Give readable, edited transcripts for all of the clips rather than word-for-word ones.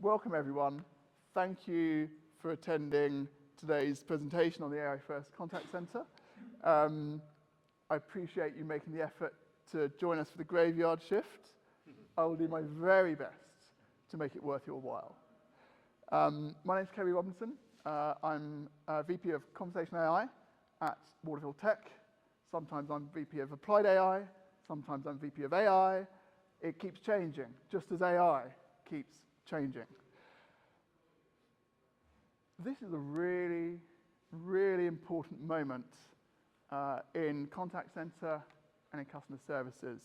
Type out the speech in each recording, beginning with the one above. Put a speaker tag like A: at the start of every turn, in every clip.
A: welcome everyone. Thank you for attending today's presentation on the AI First Contact Center. I appreciate you making the effort to join us for the graveyard shift. I will do my very best to make it worth your while. My name is Kerry Robinson. I'm VP of Conversational AI at Waterfield Tech. Sometimes I'm VP of Applied AI. Sometimes I'm VP of AI. It keeps changing, just as AI keeps changing. This is a really, really important moment in contact center and in customer services.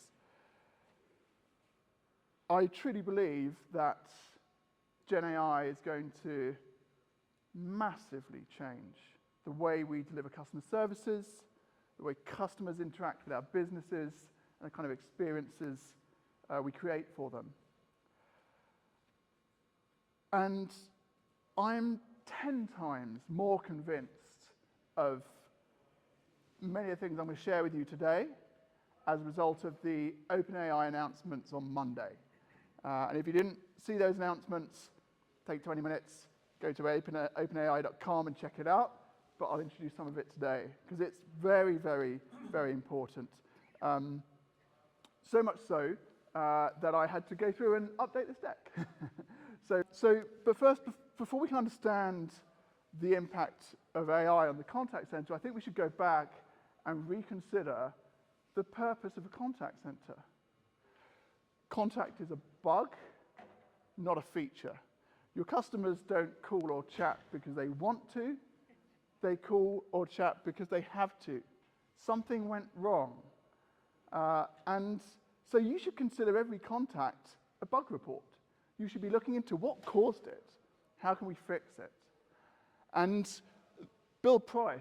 A: I truly believe that Gen AI is going to massively change the way we deliver customer services, the way customers interact with our businesses, and the kind of experiences we create for them. And I'm 10 times more convinced of many of the things I'm going to share with you today as a result of the OpenAI announcements on Monday. And if you didn't see those announcements, take 20 minutes, go to openai.com and check it out. But I'll introduce some of it today because it's very, very, very important. So much so that I had to go through and update this deck. But first, before we can understand the impact of AI on the contact center, I think we should go back and reconsider the purpose of a contact center. Contact is a bug, not a feature. Your customers don't call or chat because they want to. They call or chat because they have to. Something went wrong. And so you should consider every contact a bug report. You should be looking into what caused it. How can we fix it? And Bill Price,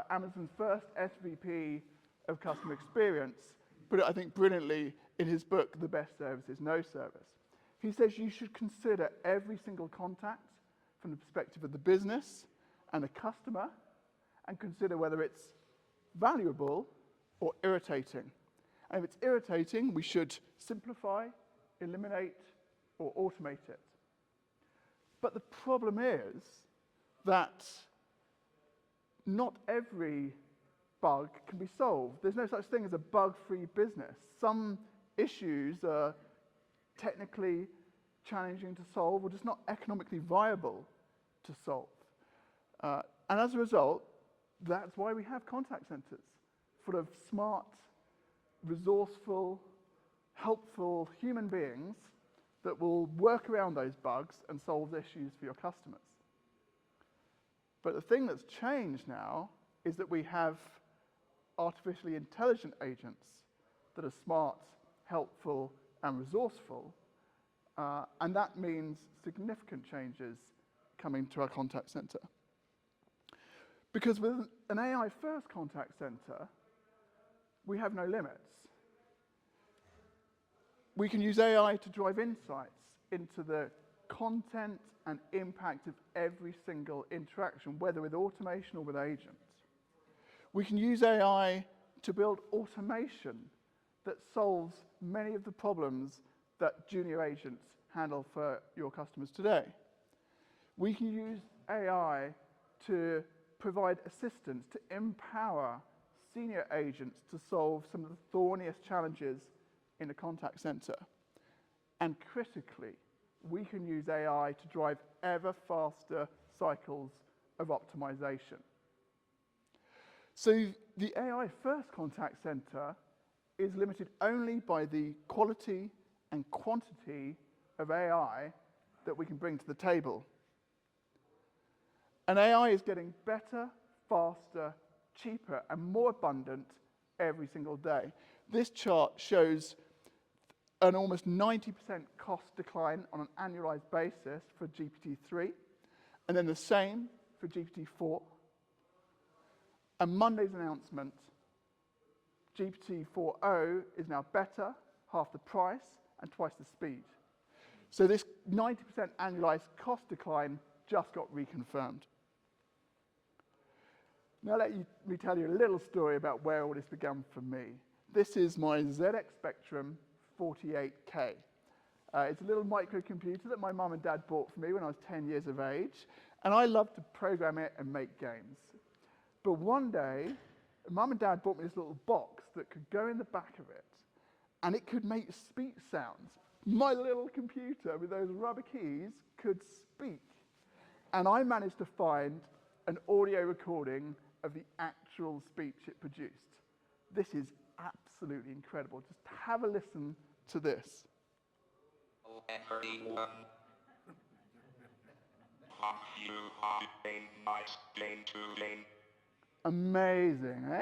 A: Amazon's first SVP of customer experience, put it, I think, brilliantly in his book, The Best Service is No Service. He says you should consider every single contact from the perspective of the business and the customer and consider whether it's valuable or irritating. And if it's irritating, we should simplify, eliminate, or automate it. But the problem is that not every bug can be solved. There's no such thing as a bug-free business. Some issues are technically challenging to solve or just not economically viable to solve. And as a result, that's why we have contact centers full of smart, resourceful, helpful human beings that will work around those bugs and solve issues for your customers. But the thing that's changed now is that we have artificially intelligent agents that are smart, helpful, and resourceful, and that means significant changes coming to our contact center. Because with an AI-first contact center, we have no limits. We can use AI to drive insights into the content and impact of every single interaction, whether with automation or with agents. We can use AI to build automation that solves many of the problems that junior agents handle for your customers today. We can use AI to provide assistance to empower senior agents to solve some of the thorniest challenges in a contact center. And critically, we can use AI to drive ever faster cycles of optimization. So the AI first contact center is limited only by the quality and quantity of AI that we can bring to the table. And AI is getting better, faster, cheaper, and more abundant every single day. This chart shows an almost 90% cost decline on an annualized basis for GPT-3, and then the same for GPT-4. And Monday's announcement, GPT-4o is now better, half the price, and twice the speed. So this 90% annualized cost decline just got reconfirmed. Now let me tell you a little story about where all this began for me. This is my ZX Spectrum 48K. It's a little microcomputer that my mum and dad bought for me when I was 10 years of age, and I loved to program it and make games. But one day, mum and dad bought me this little box that could go in the back of it, and it could make speech sounds. My little computer with those rubber keys could speak. And I managed to find an audio recording of the actual speech it produced. This is absolutely incredible. Just have a listen to this.
B: Everyone.
A: Amazing, eh?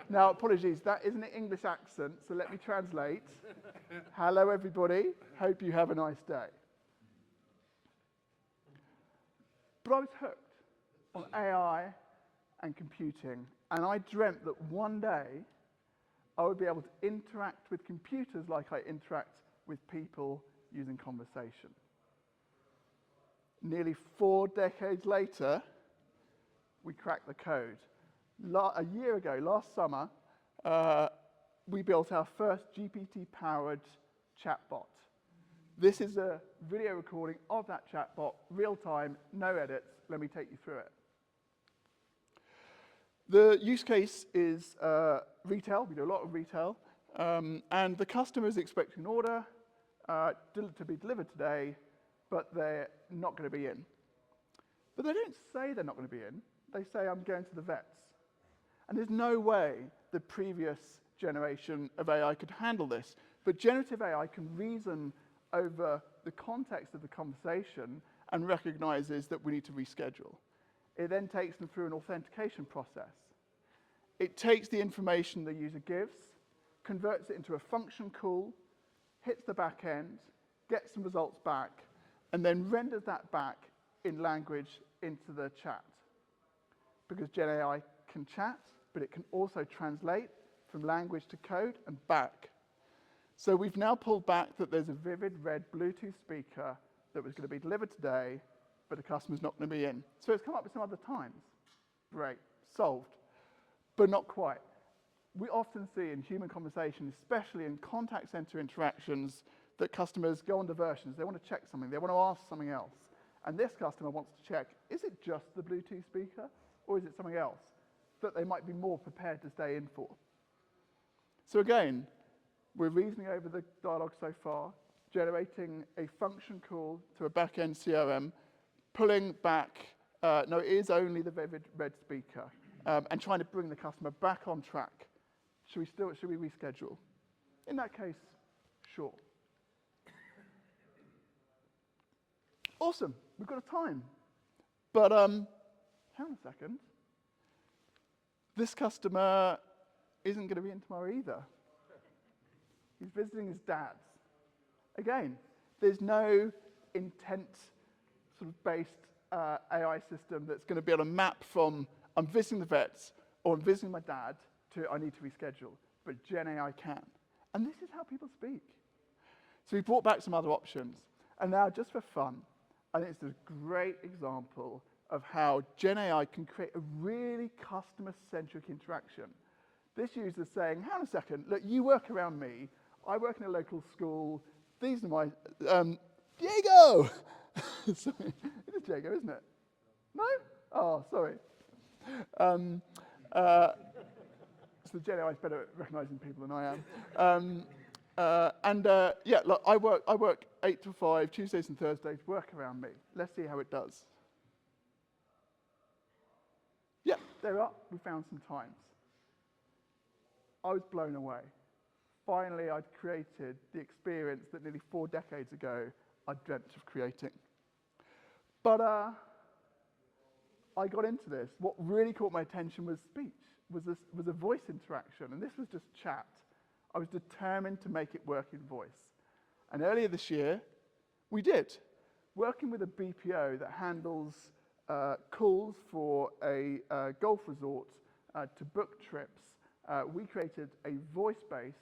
A: Now, apologies, that isn't an English accent, so let me translate. Hello, everybody. Hope you have a nice day. But I was hooked on AI and computing, and I dreamt that one day I would be able to interact with computers like I interact with people using conversation. Nearly 4 decades later, we cracked the code. A year ago, last summer, we built our first GPT-powered chatbot. This is a video recording of that chatbot, real time, no edits. Let me take you through it. The use case is retail. We do a lot of retail. And the customer is expecting an order to be delivered today, but they're not going to be in. But they don't say they're not going to be in. They say, I'm going to the vets. And there's no way the previous generation of AI could handle this. But generative AI can reason over the context of the conversation and recognizes that we need to reschedule. It then takes them through an authentication process. It takes the information the user gives, converts it into a function call, hits the back end, gets some results back, and then renders that back in language into the chat. Because Gen AI can chat, but it can also translate from language to code and back. So we've now pulled back that there's a vivid red Bluetooth speaker that was going to be delivered today, but the customer's not going to be in. So it's come up with some other times. Great, solved. But not quite. We often see in human conversation, especially in contact center interactions, that customers go on diversions. They want to check something. They want to ask something else. And this customer wants to check, is it just the Bluetooth speaker, or is it something else that they might be more prepared to stay in for? So again, we're reasoning over the dialogue so far, generating a function call to a back-end CRM, pulling back, no, it is only the vivid red speaker, and trying to bring the customer back on track. Should we reschedule? In that case, sure. Awesome, we've got a time. But hang on a second. This customer isn't going to be in tomorrow either. He's visiting his dad's. Again, there's no intent sort of based AI system that's going to be able to map from I'm visiting the vets or I'm visiting my dad to I need to reschedule. But Gen AI can. And this is how people speak. So we brought back some other options. And now, just for fun, I think it's a great example of how Gen AI can create a really customer-centric interaction. This user is saying, hang on a second, look, you work around me. I work in a local school. These are my... Diego! Sorry, it is Diego, isn't it? No? Oh, sorry. So Gen AI is better at recognizing people than I am. Yeah, look, I work 8 to 5, Tuesdays and Thursdays, work around me. Let's see how it does. Yeah, there we are. We found some times. I was blown away. Finally, I'd created the experience that nearly 4 decades ago I dreamt of creating. But I got into this. What really caught my attention was speech, was a voice interaction, and this was just chat. I was determined to make it work in voice. And earlier this year, we did. Working with a BPO that handles calls for a golf resort to book trips, we created a voice-based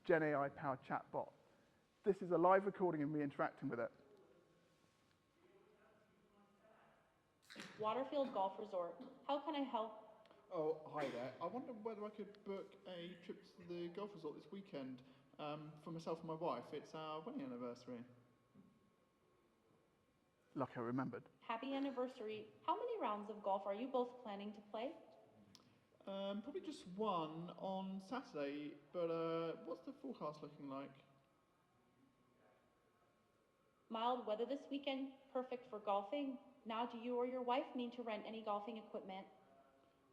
A: Gen AI-powered chatbot. This is a live recording and me interacting with it.
C: Waterfield Golf Resort. How can I help?
A: Oh, hi there. I wonder whether I could book a trip to the golf resort this weekend.
B: For myself and my wife, it's our wedding anniversary.
A: Lucky I remembered.
C: Happy anniversary. How many rounds of golf are you both planning to play?
B: Probably just one on Saturday, but what's the forecast looking like?
C: Mild weather this weekend, perfect for golfing. Now, do you or your wife need to rent any golfing equipment?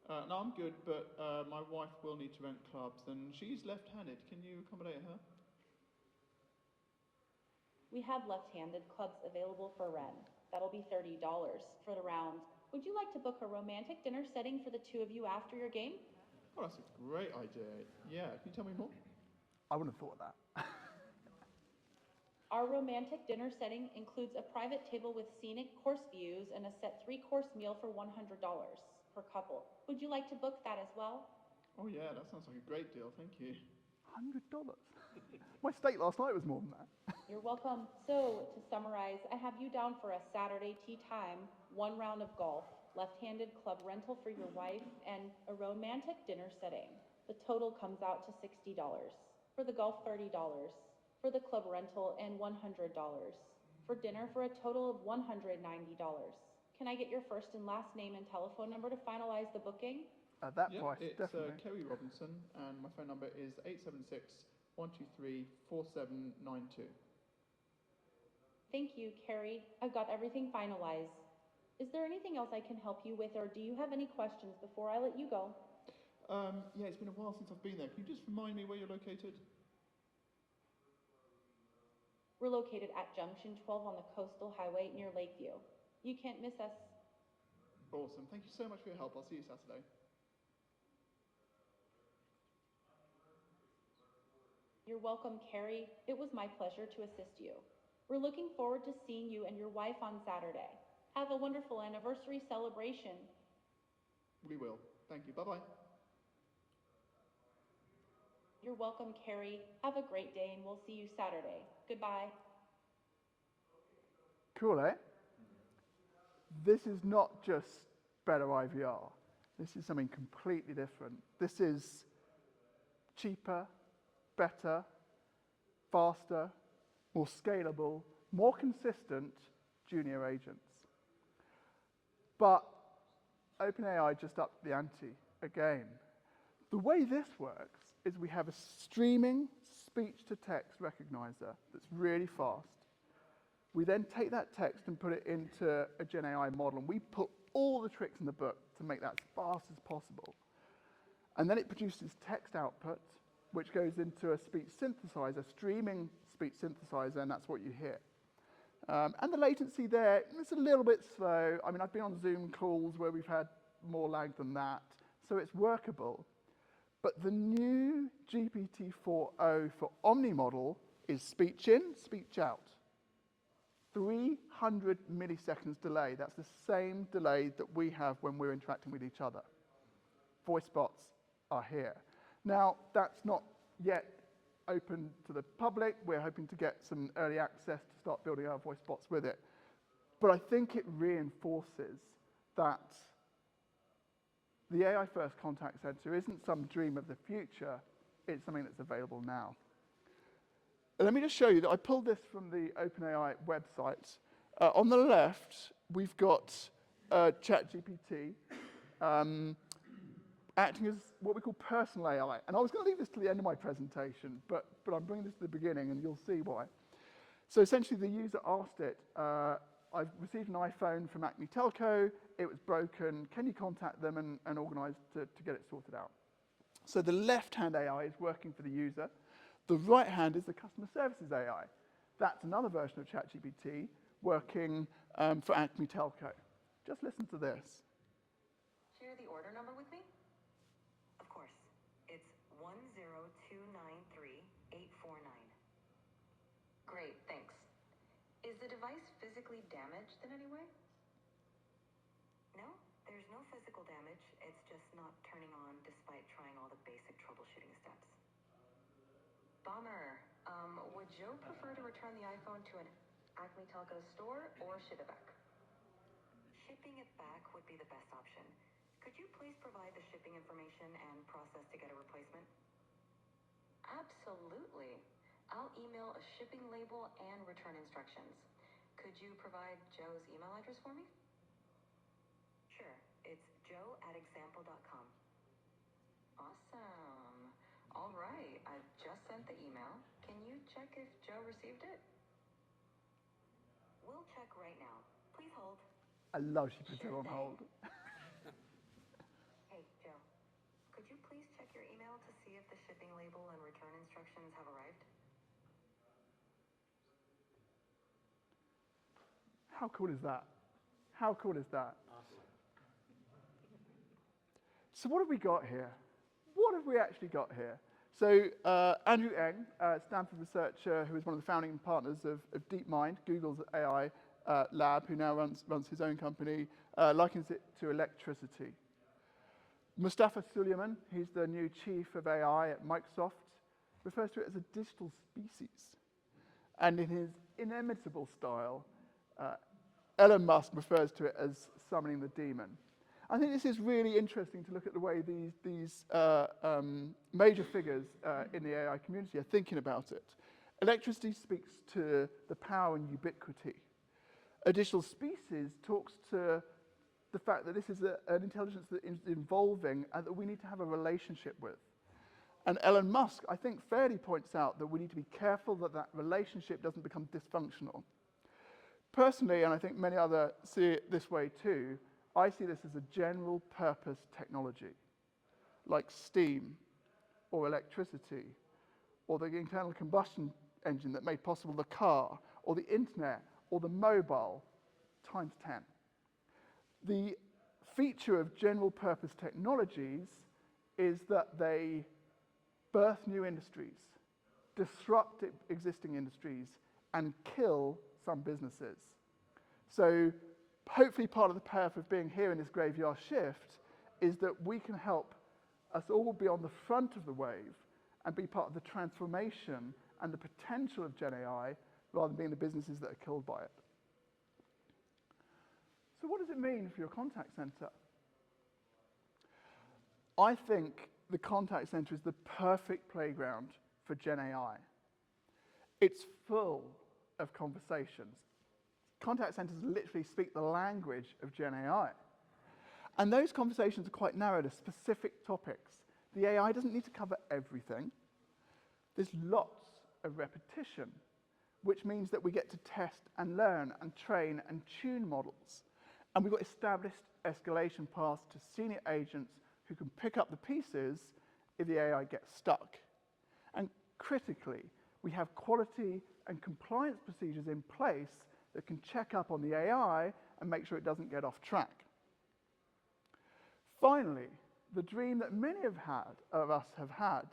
B: No, I'm good, but my wife will need to rent clubs, and she's left-handed. Can you accommodate her?
C: We have left-handed clubs available for rent. That'll be $30 for the round. Would you like to book a romantic dinner setting for the two of you after your game?
B: Oh, that's a great idea. Yeah, can you tell me more?
A: I wouldn't have thought of that.
C: Our romantic dinner setting includes a private table with scenic course views and a set 3-course meal for $100 per couple. Would you like to book that as well?
B: Oh yeah, that sounds like a great deal, thank you.
A: $100. My steak last night was more than that.
C: You're welcome. So, to summarize, I have you down for a Saturday tea time, 1 round of golf, left-handed club rental for your wife, and a romantic dinner setting. The total comes out to $60. For the golf, $30. For the club rental, and $100. For dinner, for a total of $190. Can I get your first and last name and telephone number to finalize the booking?
A: At that
B: Yeah,
A: price,
B: it's
A: definitely.
B: Kerry Robinson, and my phone number is 876-123-4792.
C: Thank you, Kerry. I've got everything finalized. Is there anything else I can help you with, or do you have any questions before I let you go?
B: Yeah, it's been a while since I've been there. Can you just remind me where you're located?
C: We're located at Junction 12 on the Coastal Highway near Lakeview. You can't miss us.
B: Awesome. Thank you so much for your help. I'll see you Saturday.
C: You're welcome, Kerry. It was my pleasure to assist you. We're looking forward to seeing you and your wife on Saturday. Have a wonderful anniversary celebration.
B: We will. Thank you. Bye-bye.
C: You're welcome, Kerry. Have a great day, and we'll see you Saturday. Goodbye.
A: Cool, eh? This is not just better IVR. This is something completely different. This is cheaper, better, faster, more scalable, more consistent junior agents. But OpenAI just upped the ante again. The way this works is we have a streaming speech-to-text recognizer that's really fast. We then take that text and put it into a Gen AI model, and we put all the tricks in the book to make that as fast as possible. And then it produces text output, which goes into a speech synthesizer, streaming speech synthesizer, and that's what you hear. And the latency there, it's a little bit slow. I mean, I've been on Zoom calls where we've had more lag than that, so it's workable. But the new GPT-4o for Omni model is speech in, speech out. 300 milliseconds delay. That's the same delay that we have when we're interacting with each other. Voice bots are here. Now, that's not yet open to the public. We're hoping to get some early access to start building our voice bots with it. But I think it reinforces that the AI-first contact center isn't some dream of the future. It's something that's available now. Let me just show you that I pulled this from the OpenAI website. On the left, we've got ChatGPT acting as what we call personal AI. And I was going to leave this to the end of my presentation, but I'm bringing this to the beginning, and you'll see why. So essentially, the user asked it, I've received an iPhone from Acme Telco. It was broken. Can you contact them and organize to get it sorted out? So the left-hand AI is working for the user. The right hand is the customer services AI. That's another version of ChatGPT working for Acme Telco. Just listen to this.
D: Share the order number with me? Of course. It's 10293-849. Great, thanks. Is the device physically damaged in any way? No, there's no physical damage. It's just not turning on despite trying all the basic troubleshooting steps. Bummer. Would Joe prefer to return the iPhone to an Acme Telco store or ship it back? Shipping it back would be the best option. Could you please provide the shipping information and process to get a replacement? Absolutely. I'll email a shipping label and return instructions. Could you provide Joe's email address for me? Sure, it's joe@example.com. Awesome. All right, I've just sent the email. Can you check if Joe received it? We'll check right now. Please hold.
A: I love she puts her
D: Sure
A: on
D: thing.
A: hold.
D: Hey, Joe. Could you please check your email to see if the shipping label and return instructions have arrived?
A: How cool is that? How cool is that? So what have we got here? What have we actually got here? So Andrew Ng, Stanford researcher who is one of the founding partners of DeepMind, Google's AI lab, who now runs his own company, likens it to electricity. Mustafa Suleyman, he's the new chief of AI at Microsoft, refers to it as a digital species. And in his inimitable style, Elon Musk refers to it as summoning the demon. I think this is really interesting to look at the way these major figures in the AI community are thinking about it. Electricity speaks to the power and ubiquity. A digital species talks to the fact that this is an intelligence that is evolving and that we need to have a relationship with. And Elon Musk, I think, fairly points out that we need to be careful that that relationship doesn't become dysfunctional. Personally, and I think many others see it this way too, I see this as a general purpose technology, like steam or electricity, or the internal combustion engine that made possible the car, or the internet, or the mobile, times 10. The feature of general purpose technologies is that they birth new industries, disrupt existing industries, and kill some businesses. So hopefully part of the payoff of being here in this graveyard shift is that we can help us all be on the front of the wave and be part of the transformation and the potential of Gen AI rather than being the businesses that are killed by it. So what does it mean for your contact center? I think the contact center is the perfect playground for Gen AI. It's full of conversations. Contact centers literally speak the language of Gen AI. And those conversations are quite narrow to specific topics. The AI doesn't need to cover everything. There's lots of repetition, which means that we get to test and learn and train and tune models. And we've got established escalation paths to senior agents who can pick up the pieces if the AI gets stuck. And critically, we have quality and compliance procedures in place that can check up on the AI and make sure it doesn't get off track. Finally, the dream that many of us have had,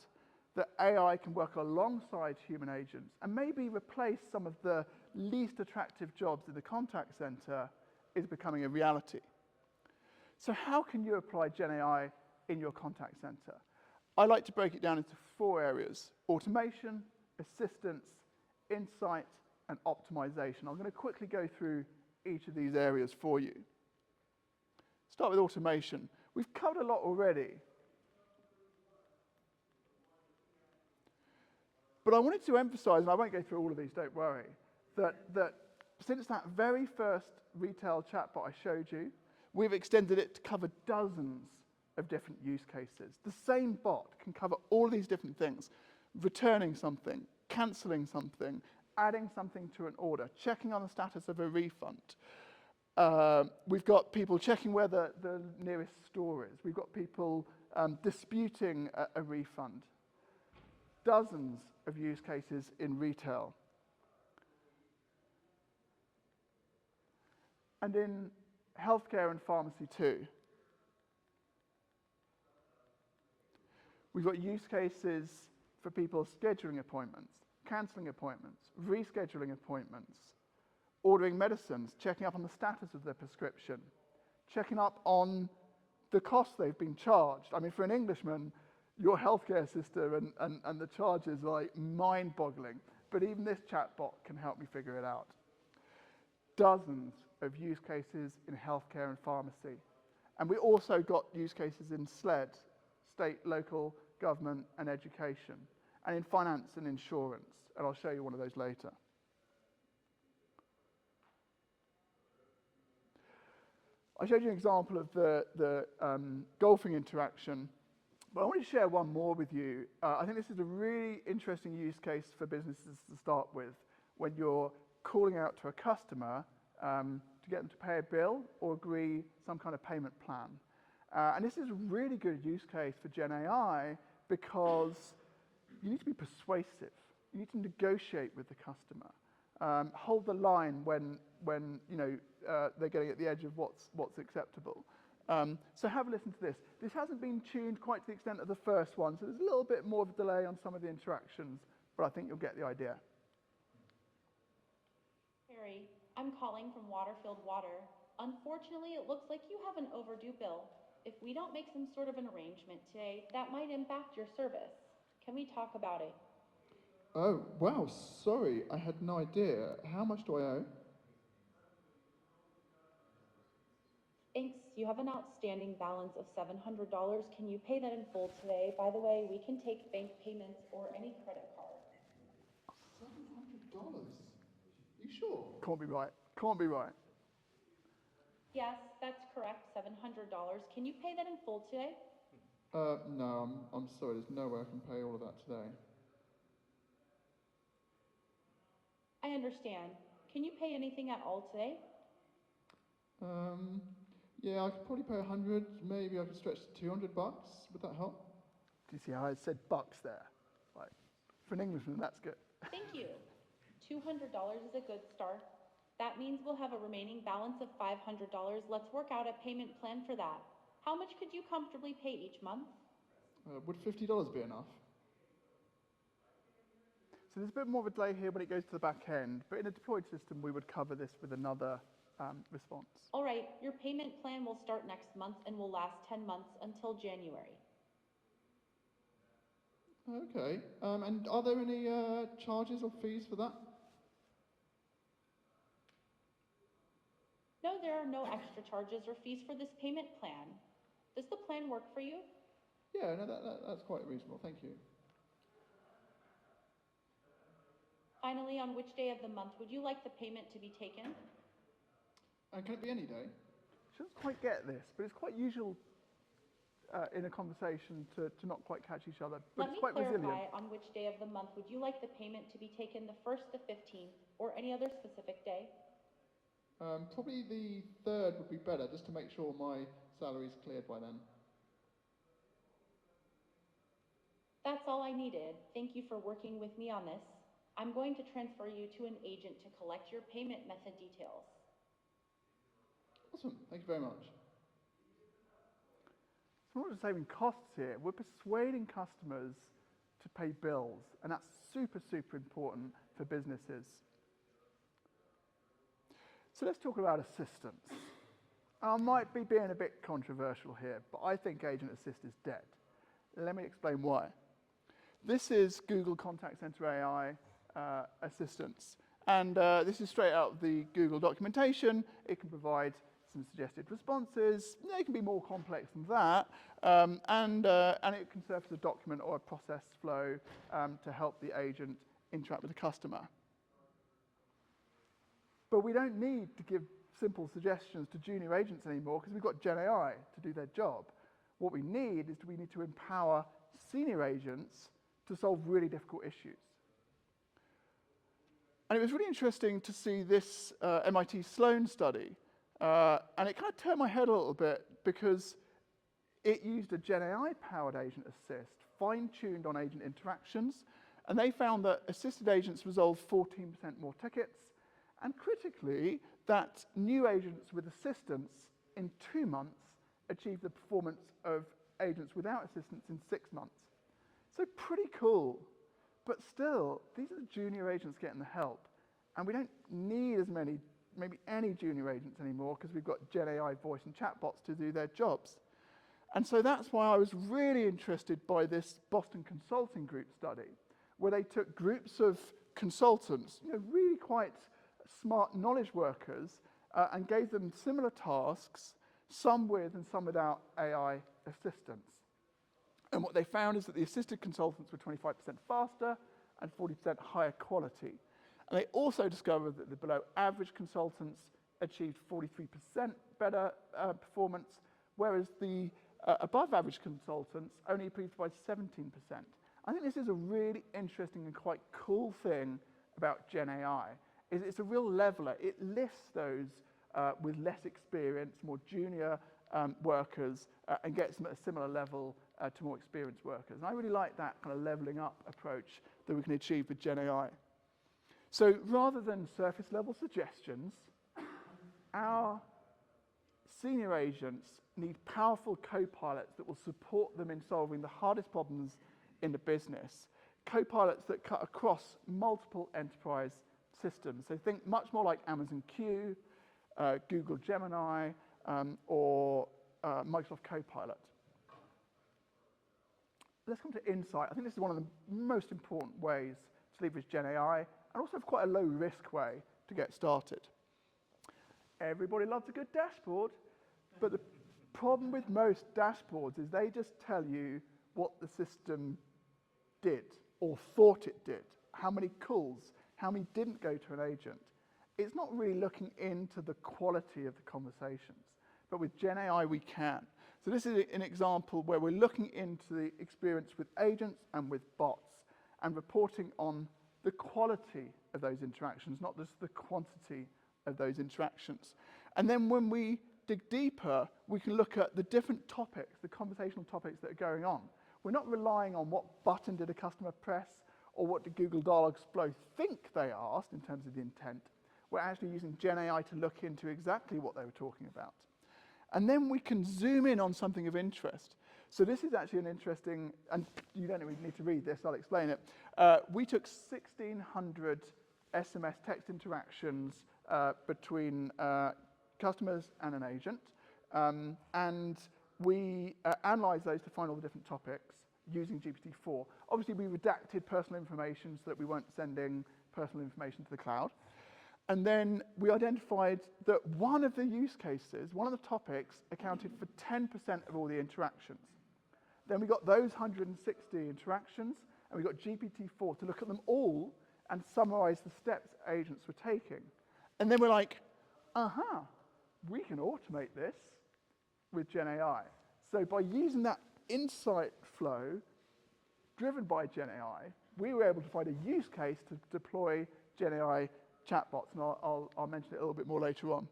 A: that AI can work alongside human agents and maybe replace some of the least attractive jobs in the contact center, is becoming a reality. So how can you apply Gen AI in your contact center? I like to break it down into 4 areas: automation, assistance, insight, and optimization. I'm going to quickly go through each of these areas for you. Start with automation. We've covered a lot already. But I wanted to emphasize, and I won't go through all of these, don't worry, that since that very first retail chatbot I showed you, we've extended it to cover dozens of different use cases. The same bot can cover all these different things: returning something, cancelling something, adding something to an order, checking on the status of a refund. We've got people checking where the nearest store is. We've got people disputing a refund. Dozens of use cases in retail. And in healthcare and pharmacy too. We've got use cases for people scheduling appointments, cancelling appointments, rescheduling appointments, ordering medicines, checking up on the status of their prescription, checking up on the costs they've been charged. I mean, for an Englishman, your healthcare system and the charges are like mind-boggling. But even this chatbot can help me figure it out. Dozens of use cases in healthcare and pharmacy. And we also got use cases in SLED, state, local, government, and education. and in finance and insurance. And I'll show you one of those later. I showed you an example of the golfing interaction, but I want to share one more with you. I think this is a really interesting use case for businesses to start with when you're calling out to a customer to get them to pay a bill or agree some kind of payment plan. And this is a really good use case for Gen AI because you need to be persuasive. You need to negotiate with the customer. Hold the line when they're getting at the edge of what's acceptable. So have a listen to this. This hasn't been tuned quite to the extent of the first one, so there's a little bit more of a delay on some of the interactions, but I think you'll get the idea.
C: Kerry, I'm calling from Waterfield Water. Unfortunately, it looks like you have an overdue bill. If we don't make some sort of an arrangement today, that might impact your service. Can we talk about it?
B: Oh, wow, sorry, I had no idea. How much do I owe?
C: Thanks. You have an outstanding balance of $700. Can you pay that in full today? By the way, we can take bank payments or any credit card.
B: $700? You sure?
A: Can't be right. Can't be right.
C: Yes, that's correct, $700. Can you pay that in full today?
B: No, I'm sorry, there's no way I can pay all of that today.
C: I understand. Can you pay anything at all today?
B: Yeah, I could probably pay 100, maybe I could stretch to $200. Would that help?
A: Do you see how I said bucks there? Like, for an Englishman, that's good.
C: Thank you. $200 is a good start. That means we'll have a remaining balance of $500. Let's work out a payment plan for that. How much could you comfortably pay each month?
B: Would $50 be enough?
A: So there's a bit more of a delay here when it goes to the back end, but in a deployed system, we would cover this with another response.
C: All right, your payment plan will start next month and will last 10 months until January.
B: Okay, and are there any charges or fees for that?
C: No, there are no extra charges or fees for this payment plan. Does the plan work for you?
B: Yeah, no, that's quite reasonable, thank you.
C: Finally, on which day of the month would you like the payment to be taken?
B: And can it be any day?
A: She doesn't quite get this, but it's quite usual in a conversation to not quite catch each other, but it's quite resilient.
C: Let me clarify, on which day of the month would you like the payment to be taken, the 1st, the 15th, or any other specific day?
B: Probably the 3rd would be better, just to make sure my salary's cleared by then.
C: That's all I needed. Thank you for working with me on this. I'm going to transfer you to an agent to collect your payment method details.
B: Awesome, thank you very much.
A: So we're not just saving costs here, we're persuading customers to pay bills, and that's super, super important for businesses. So let's talk about assistance. I might be being a bit controversial here, but I think Agent Assist is dead. Let me explain why. This is Google Contact Center AI assistance. And this is straight out of the Google documentation. It can provide some suggested responses. They can be more complex than that. And it can serve as a document or a process flow to help the agent interact with the customer. But we don't need to give simple suggestions to junior agents anymore because we've got Gen AI to do their job. What we need is we need to empower senior agents to solve really difficult issues. And it was really interesting to see this MIT Sloan study. And it kind of turned my head a little bit because it used a Gen AI-powered agent assist, fine-tuned on agent interactions. And they found that assisted agents resolved 14% more tickets. And critically, that new agents with assistance in 2 months achieved the performance of agents without assistance in 6 months. So pretty cool. But still, these are the junior agents getting the help. And we don't need as many, maybe any junior agents anymore because we've got Gen AI voice and chatbots to do their jobs. And so that's why I was really interested by this Boston Consulting Group study, where they took groups of consultants, really quite smart knowledge workers, and gave them similar tasks, some with and some without AI assistance. And what they found is that the assisted consultants were 25% faster and 40% higher quality. And they also discovered that the below average consultants achieved 43% better performance, whereas the above average consultants only improved by 17%. I think this is a really interesting and quite cool thing about Gen AI, is it's a real leveler. It lifts those with less experience, more junior workers, and gets them at a similar level to more experienced workers. And I really like that kind of leveling up approach that we can achieve with Gen AI. So rather than surface level suggestions, our senior agents need powerful co-pilots that will support them in solving the hardest problems in the business. Co-pilots that cut across multiple enterprise systems. So think much more like Amazon Q, Google Gemini, or Microsoft Copilot. Let's come to insight. I think this is one of the most important ways to leverage Gen AI, and also quite a low-risk way to get started. Everybody loves a good dashboard, but the problem with most dashboards is they just tell you what the system did or thought it did, how many calls, how many didn't go to an agent. It's not really looking into the quality of the conversations, but with Gen AI we can. So this is an example where we're looking into the experience with agents and with bots and reporting on the quality of those interactions, not just the quantity of those interactions. And then when we dig deeper, we can look at the different topics, the conversational topics that are going on. We're not relying on what button did a customer press or what did Google Dialogues Flow think they asked in terms of the intent. We're actually using Gen AI to look into exactly what they were talking about. And then we can zoom in on something of interest. So this is actually an interesting, and you don't even need to read this, I'll explain it. We took 1,600 SMS text interactions between customers and an agent, and we analysed those to find all the different topics using GPT-4. Obviously, we redacted personal information so that we weren't sending personal information to the cloud. And then we identified that one of the use cases, one of the topics, accounted for 10% of all the interactions. Then we got those 160 interactions, and we got GPT-4 to look at them all and summarize the steps agents were taking. And then we're like, aha, we can automate this with Gen AI. So by using that insight flow driven by Gen AI, we were able to find a use case to deploy Gen AI chatbots, and I'll mention it a little bit more later on.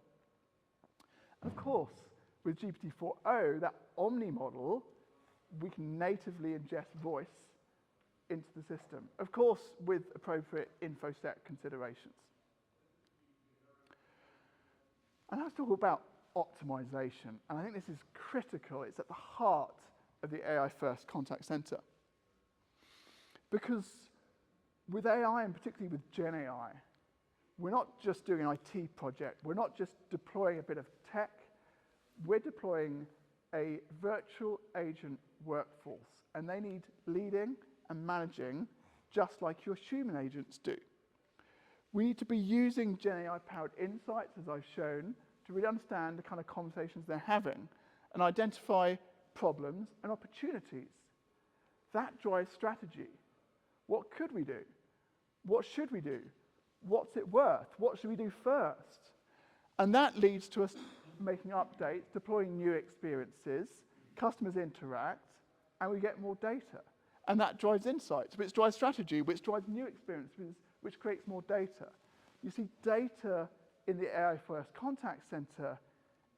A: And of course, with GPT-4o, that Omni model, we can natively ingest voice into the system, of course, with appropriate InfoSec considerations. And let's talk about optimization, and I think this is critical. It's at the heart of the AI-first contact center. Because with AI, and particularly with Gen AI, we're not just doing an IT project. We're not just deploying a bit of tech. We're deploying a virtual agent workforce, and they need leading and managing just like your human agents do. We need to be using Gen AI-powered insights, as I've shown, to really understand the kind of conversations they're having and identify problems and opportunities. That drives strategy. What could we do? What should we do? What's it worth? What should we do first? And that leads to us making updates, deploying new experiences, customers interact, and we get more data. And that drives insights, which drives strategy, which drives new experiences, which creates more data. You see, data in the AI-first contact center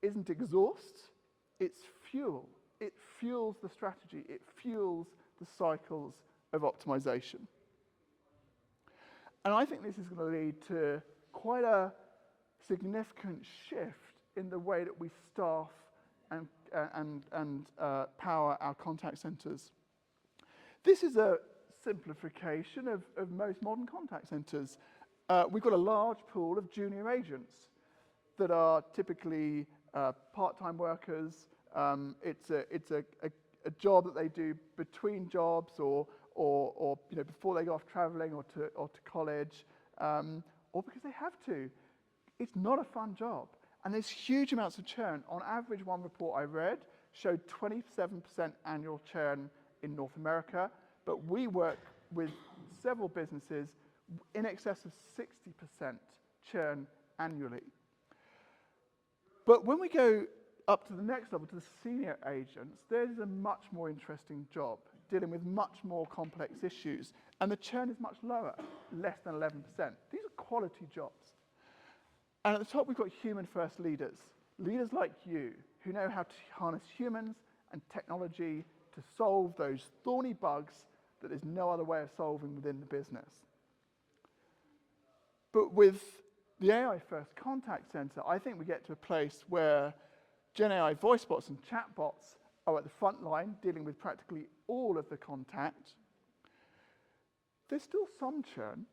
A: isn't exhaust, it's fuel. It fuels the strategy. It fuels the cycles of optimization. And I think this is going to lead to quite a significant shift in the way that we staff and power our contact centers. This is a simplification of most modern contact centers. We've got a large pool of junior agents that are typically part-time workers. It's a job that they do between jobs or before they go off traveling or to college, or because they have to. It's not a fun job. And there's huge amounts of churn. On average, one report I read showed 27% annual churn in North America, but we work with several businesses in excess of 60% churn annually. But when we go up to the next level, to the senior agents, there's a much more interesting job, dealing with much more complex issues, and the churn is much lower, less than 11%. These are quality jobs. And at the top, we've got human-first leaders, leaders like you, who know how to harness humans and technology to solve those thorny bugs that there's no other way of solving within the business. But with the AI-first contact center, I think we get to a place where Gen AI voice bots and chatbots are at the front line, dealing with practically all of the contact. There's still some churn,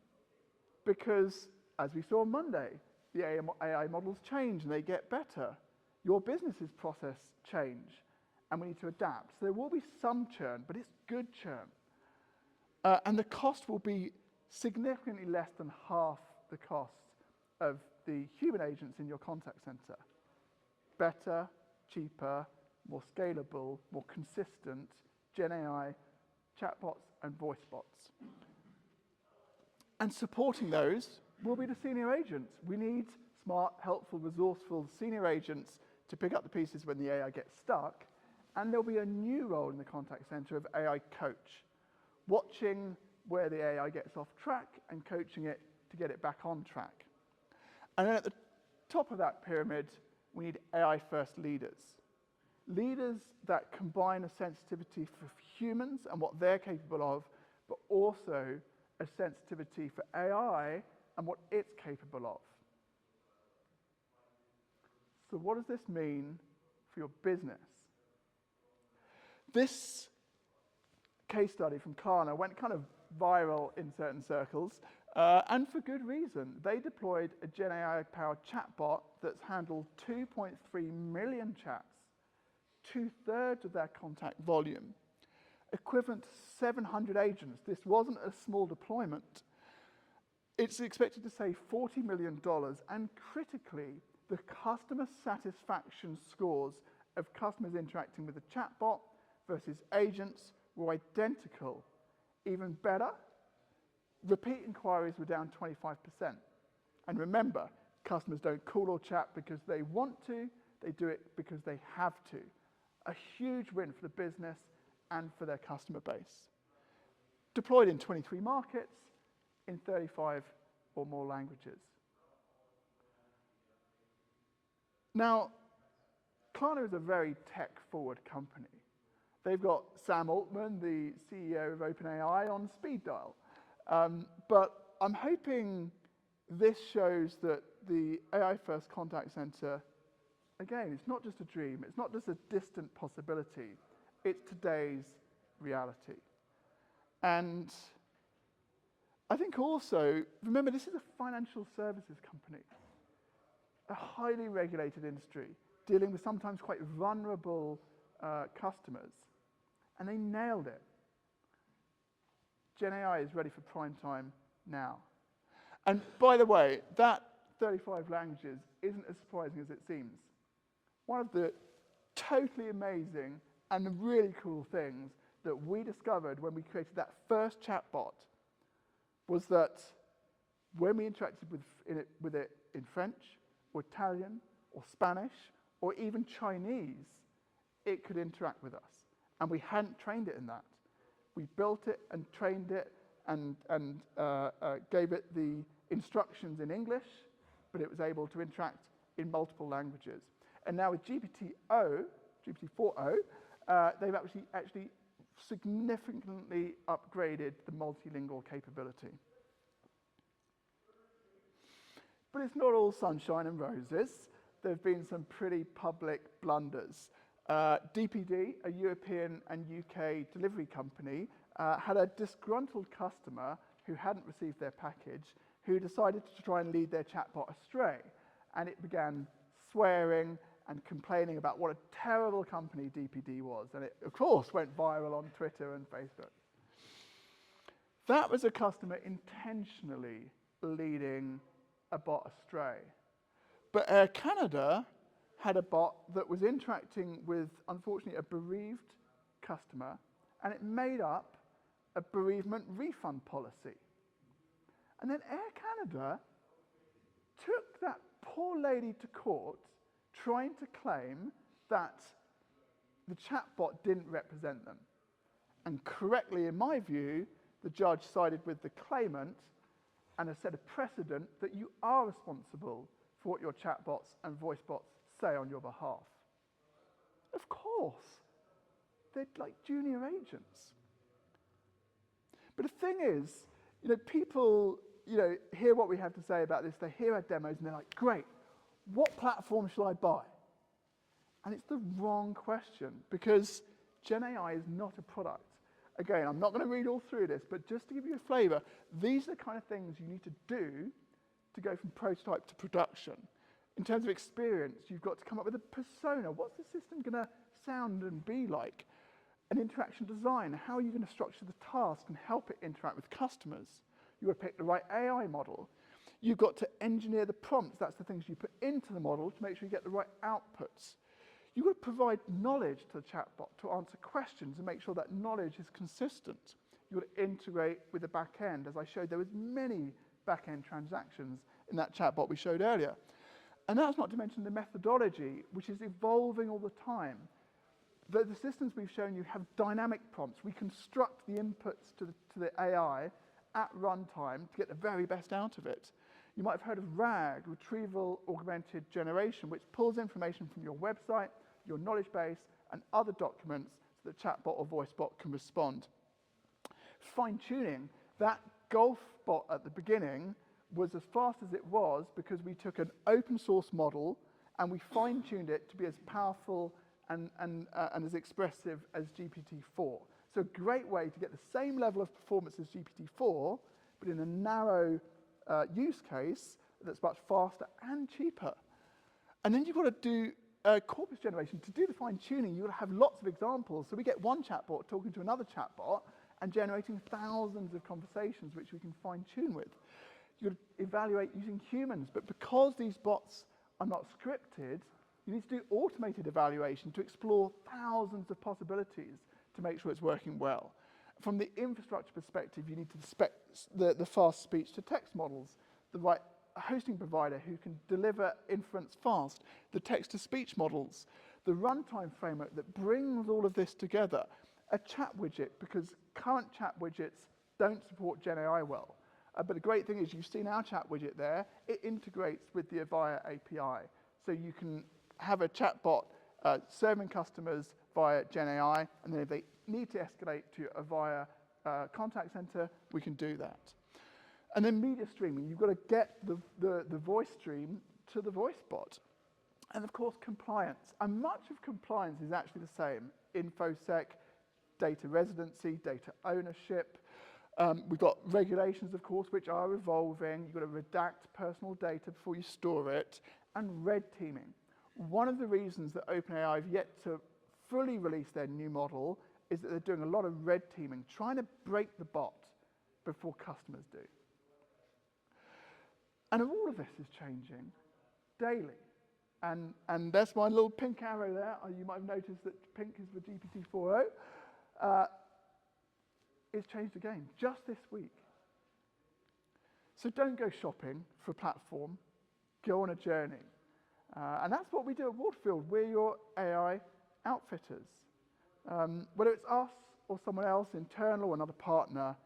A: because, as we saw on Monday, the AI models change and they get better. Your business's process change, and we need to adapt. So there will be some churn, but it's good churn. And the cost will be significantly less than half the cost of the human agents in your contact center. Better, cheaper, more scalable, more consistent Gen AI, chatbots, and voice bots. And supporting those will be the senior agents. We need smart, helpful, resourceful senior agents to pick up the pieces when the AI gets stuck. And there'll be a new role in the contact center of AI coach, watching where the AI gets off track and coaching it to get it back on track. And then at the top of that pyramid, we need AI-first leaders. Leaders that combine a sensitivity for humans and what they're capable of, but also a sensitivity for AI and what it's capable of. So what does this mean for your business? This case study from Klarna went kind of viral in certain circles, and for good reason. They deployed a Gen AI-powered chatbot that's handled 2.3 million chats, 2/3 of their contact volume, equivalent to 700 agents. This wasn't a small deployment. It's expected to save $40 million, and critically, the customer satisfaction scores of customers interacting with the chatbot versus agents were identical. Even better, repeat inquiries were down 25%. And remember, customers don't call or chat because they want to, they do it because they have to. A huge win for the business and for their customer base. Deployed in 23 markets, in 35 or more languages. Now, Klarna is a very tech-forward company. They've got Sam Altman, the CEO of OpenAI, on speed dial. But I'm hoping this shows that the AI-first contact center, again, it's not just a dream, it's not just a distant possibility, it's today's reality. And I think also, remember, this is a financial services company, a highly regulated industry, dealing with sometimes quite vulnerable customers, and they nailed it. Gen AI is ready for prime time now. And by the way, that 35 languages isn't as surprising as it seems. One of the totally amazing and really cool things that we discovered when we created that first chatbot was that when we interacted with it in French, or Italian, or Spanish, or even Chinese, it could interact with us. And we hadn't trained it in that. We built it and trained it and gave it the instructions in English, but it was able to interact in multiple languages. And now with GPT-4o, they've actually significantly upgraded the multilingual capability. But it's not all sunshine and roses. There have been some pretty public blunders. DPD, a European and UK delivery company, had a disgruntled customer who hadn't received their package, who decided to try and lead their chatbot astray. And it began swearing and complaining about what a terrible company DPD was. And it, of course, went viral on Twitter and Facebook. That was a customer intentionally leading a bot astray. But Air Canada had a bot that was interacting with, unfortunately, a bereaved customer and it made up a bereavement refund policy. And then Air Canada took that poor lady to court trying to claim that the chatbot didn't represent them. And correctly, in my view, the judge sided with the claimant and has set a precedent that you are responsible for what your chatbots and voice bots say on your behalf. Of course, they're like junior agents. But the thing is, people, hear what we have to say about this, they hear our demos and they're like, great, what platform shall I buy? And it's the wrong question, because Gen AI is not a product. Again, I'm not going to read all through this, but just to give you a flavor, these are the kind of things you need to do to go from prototype to production. In terms of experience, you've got to come up with a persona. What's the system going to sound and be like? An interaction design. How are you going to structure the task and help it interact with customers? You've got to pick the right AI model. You've got to engineer the prompts. That's the things you put into the model to make sure you get the right outputs. You would provide knowledge to the chatbot to answer questions and make sure that knowledge is consistent. You would integrate with the back end. As I showed, there was many back-end transactions in that chatbot we showed earlier. And that's not to mention the methodology, which is evolving all the time. The systems we've shown you have dynamic prompts. We construct the inputs to the AI at runtime to get the very best out of it. You might have heard of RAG, Retrieval Augmented Generation, which pulls information from your website, your knowledge base, and other documents so the chatbot or voice bot can respond. Fine-tuning, that golf bot at the beginning was as fast as it was because we took an open source model and we fine-tuned it to be as powerful and as expressive as GPT-4. So a great way to get the same level of performance as GPT-4, but in a narrow use case that's much faster and cheaper. And then you've got to do corpus generation. To do the fine-tuning, you've got to have lots of examples. So we get one chatbot talking to another chatbot and generating thousands of conversations which we can fine-tune with. You've got to evaluate using humans, but because these bots are not scripted, you need to do automated evaluation to explore thousands of possibilities to make sure it's working well. From the infrastructure perspective, you need to the fast speech-to-text models, the right hosting provider who can deliver inference fast, the text-to-speech models, the runtime framework that brings all of this together, a chat widget, because current chat widgets don't support Gen AI well. But the great thing is you've seen our chat widget there. It integrates with the Avaya API. So you can have a chatbot serving customers via Gen AI, and then if they need to escalate to Avaya contact center, we can do that. And then media streaming. You've got to get the voice stream to the voice bot. And of course, compliance. And much of compliance is actually the same. InfoSec, data residency, data ownership. We've got regulations, of course, which are evolving. You've got to redact personal data before you store it. And red teaming. One of the reasons that OpenAI have yet to fully release their new model is that they're doing a lot of red teaming, trying to break the bot before customers do. And all of this is changing daily. And that's my little pink arrow there. You might have noticed that pink is for GPT-4o. It's changed again, just this week. So don't go shopping for a platform. Go on a journey. And that's what we do at Waterfield. We're your AI outfitters. Whether it's us or someone else, internal or another partner,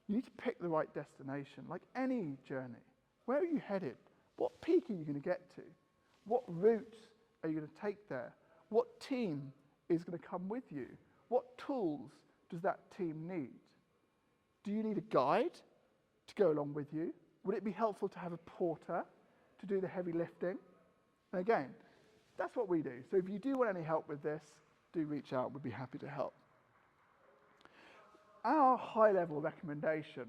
A: you need to pick the right destination, like any journey. Where are you headed? What peak are you going to get to? What route are you going to take there? What team is going to come with you? What tools does that team need? Do you need a guide to go along with you? Would it be helpful to have a porter to do the heavy lifting? And again, that's what we do. So if you do want any help with this, do reach out. We'd be happy to help. Our high-level recommendation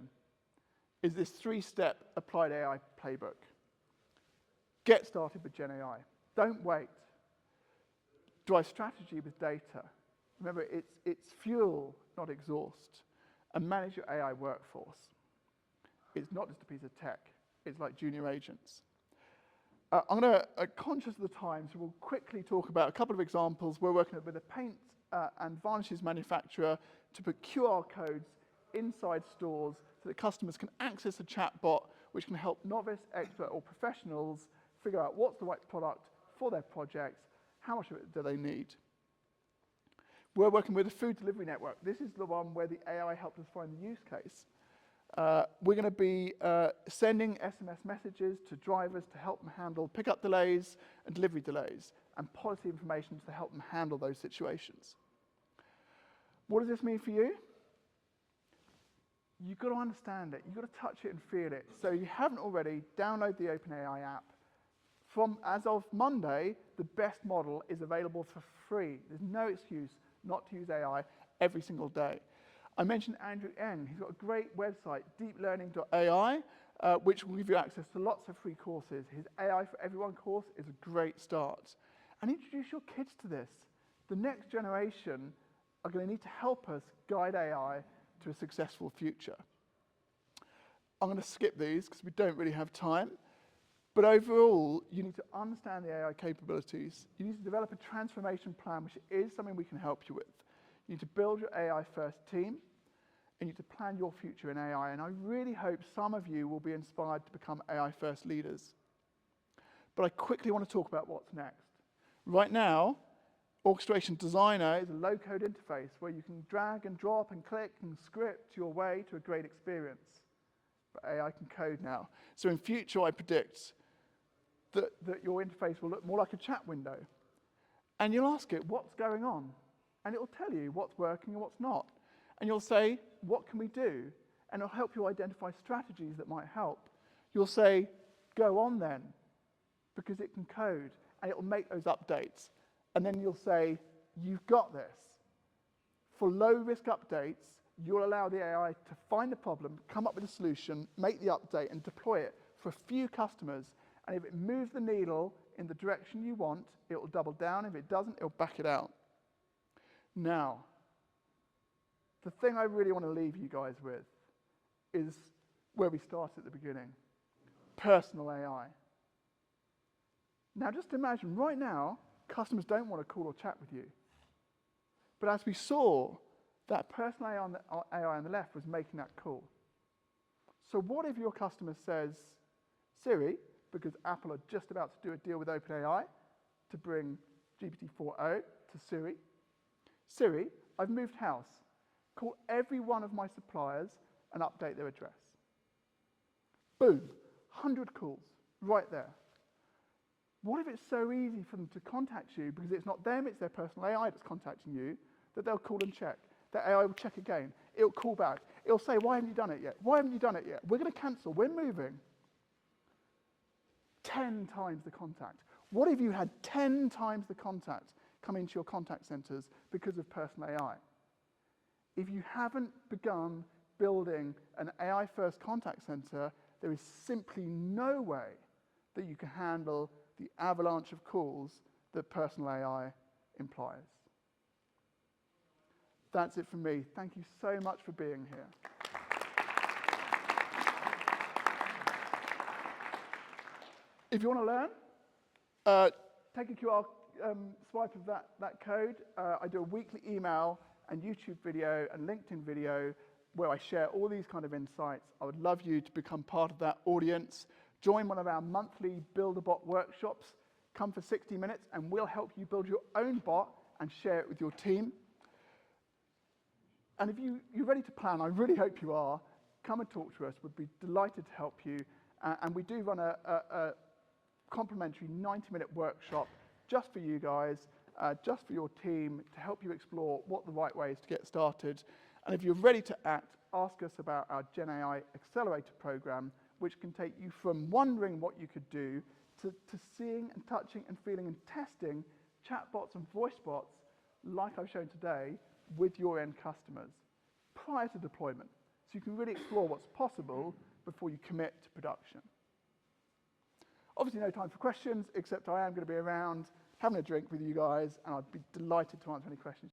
A: is this 3-step applied AI playbook. Get started with Gen AI. Don't wait. Drive strategy with data. Remember, it's fuel, not exhaust. And manage your AI workforce. It's not just a piece of tech. It's like junior agents. I'm going to, conscious of the time, so we'll quickly talk about a couple of examples. We're working with a paint and varnishes manufacturer to put QR codes inside stores so that customers can access a chatbot which can help novice, expert, or professionals figure out what's the right product for their projects, how much of it do they need. We're working with a food delivery network. This is the one where the AI helped us find the use case. We're going to be sending SMS messages to drivers to help them handle pickup delays and delivery delays, and policy information to help them handle those situations. What does this mean for you? You've got to understand it. You've got to touch it and feel it. So you haven't already, download the OpenAI app. As of Monday, the best model is available for free. There's no excuse not to use AI every single day. I mentioned Andrew Ng. He's got a great website, deeplearning.ai, which will give you access to lots of free courses. His AI for Everyone course is a great start. And introduce your kids to this. The next generation are going to need to help us guide AI to a successful future. I'm going to skip these because we don't really have time. But overall, you need to understand the AI capabilities. You need to develop a transformation plan, which is something we can help you with. You need to build your AI-first team, and you need to plan your future in AI. And I really hope some of you will be inspired to become AI-first leaders. But I quickly want to talk about what's next. Right now, Orchestration Designer is a low-code interface where you can drag and drop and click and script your way to a great experience. But AI can code now. So in future, I predict that your interface will look more like a chat window. And you'll ask it, what's going on? And it will tell you what's working and what's not. And you'll say, what can we do? And it'll help you identify strategies that might help. You'll say, go on then, because it can code, and it'll make those updates. And then you'll say, you've got this. For low-risk updates, you'll allow the AI to find the problem, come up with a solution, make the update, and deploy it for a few customers. And if it moves the needle in the direction you want, it will double down. If it doesn't, it'll back it out. Now, the thing I really want to leave you guys with is where we started at the beginning. Personal AI. Now, just imagine right now, customers don't want to call or chat with you. But as we saw, that personal AI on the left was making that call. So what if your customer says, Siri, because Apple are just about to do a deal with OpenAI to bring GPT-4o to Siri, Siri, I've moved house. Call every one of my suppliers and update their address. Boom, 100 calls right there. What if it's so easy for them to contact you because it's not them, it's their personal AI that's contacting you, that they'll call and check. That AI will check again. It'll call back. It'll say, why haven't you done it yet? Why haven't you done it yet? We're going to cancel. We're moving. 10 times the contact. What if you had 10 times the contact come into your contact centers because of personal AI? If you haven't begun building an AI-first contact center, there is simply no way that you can handle the avalanche of calls that personal AI implies. That's it from me. Thank you so much for being here. If you want to learn, take a QR swipe of that code. I do a weekly email and YouTube video and LinkedIn video where I share all these kind of insights. I would love you to become part of that audience. Join one of our monthly Build a Bot workshops. Come for 60 minutes and we'll help you build your own bot and share it with your team. And if you're ready to plan, I really hope you are, come and talk to us. We'd be delighted to help you. And we do run a complimentary 90-minute workshop just for you guys, just for your team, to help you explore what the right way is to get started. And if you're ready to act, ask us about our Gen AI Accelerator program, which can take you from wondering what you could do to seeing and touching and feeling and testing chatbots and voice bots, like I've shown today, with your end customers prior to deployment. So you can really explore what's possible before you commit to production. Obviously no time for questions, except I am going to be around having a drink with you guys, and I'd be delighted to answer any questions.